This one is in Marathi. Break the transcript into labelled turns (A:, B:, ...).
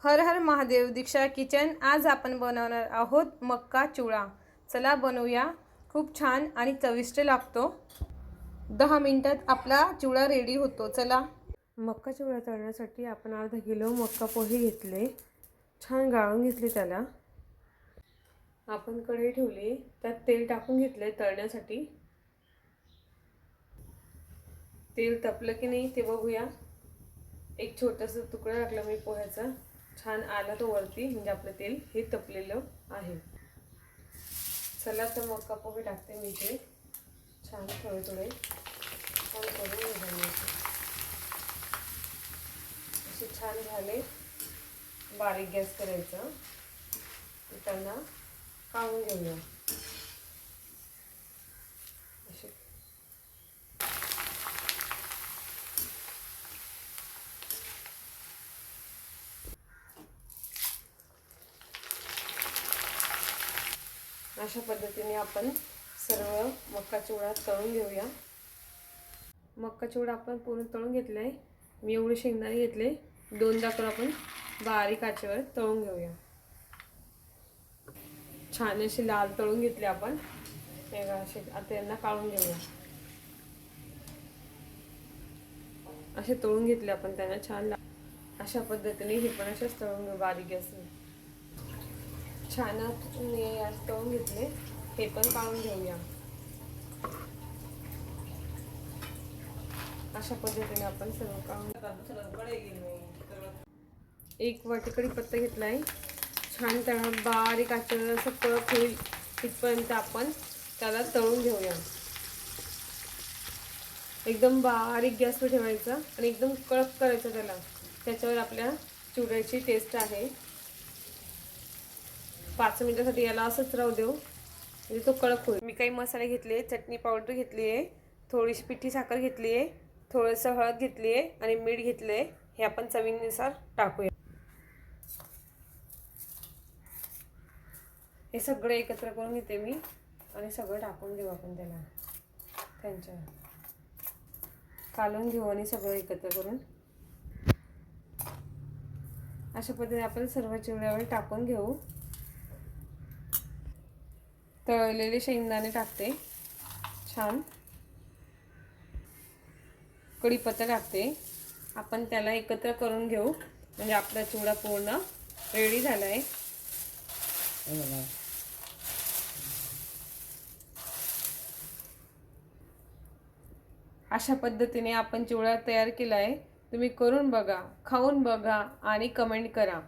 A: हर हर महादेव. दीक्षा किचन. आज आपण बनवणार आहोत मक्का चिवडा. चला बनवूया. खूप छान आणि चविष्ट लागतो. 10 मिनिटात आपला चिवडा रेडी होतो. चला. मक्का चिवडा तळण्यासाठी आपण अर्धा किलो मक्का पोहे घेतले, छान गाळून घेतले. त्याला आपण कढई ठेवली, त्यात तेल टाकून घेतले तळण्यासाठी. तेल तपलं की नाही ते बघूया. एक छोटासा तुकडा टाकला मी पोह्याचा, छान आला तो वरती, म्हणजे आपलं तेल हे तपलेलं आहे. चला तर मक्का पोहे टाकते मी ते छान थोडे थोडे छान करून घ्यायचे. असे छान झाले. बारीक गॅस करायचा. त्यांना काढून घेऊया. असे अशा पद्धतीने आपण सर्व मक्का चिवडा तळून घेऊया. मक्का चिवडा आपण पूर्ण तळून घेतलाय. मी एवढे शेंगदाणे घेतले, दोनदा करून आपण बारीक आचेवर तळून घेऊया. छान असे लाल तळून घेतले आपण. हे असे आता यांना काढून घेऊया. असे तळून घेतले आपण त्यांना छान. अशा पद्धतीने हे पण असेच तळून घेऊ बारीक गॅसवर. छान तळून घेतले, हे पण काढून घेऊया. अशा पद्धतीने आपण सर्व काढून. एक वाटी कढीपत्ता घेतलाय, छान त्याला बारीक आचेवर असं कळप होईल तिथपर्यंत आपण त्याला तळून घेऊया. एकदम बारीक गॅसवर ठेवायचा आणि एकदम कळप करायचा त्याला. त्याच्यावर आपल्या चिवड्याची टेस्ट आहे. 5 मिनिटासाठी याला असंच राहू देऊ, म्हणजे तो कळप होईल. मी काही मसाले घेतले, चटणी पावडर घेतली आहे, थोडीशी पिठी साखर घेतली आहे, थोडंसं हळद घेतली आहे आणि मीठ घेतले. हे आपण चवीनुसार टाकूया. हे सगळं एकत्र करून घेते मी आणि सगळं टाकून देऊ आपण त्याला. त्यांच्या कालवून घेऊ आणि सगळं एकत्र करून अशा पद्धतीने आपण सर्व चिवड्यावर टाकून घेऊ. तळलेले शेंगदाणे टाकते, छान कढीपत्ता टाकते. आपण त्याला एकत्र करून घेऊ, म्हणजे आपला चिवडा पूर्ण रेडी झाला आहे. अशा पद्धतीने आपण चिवडा तयार केला आहे. तुम्ही करून बघा, खाऊन बघा आणि कमेंट करा.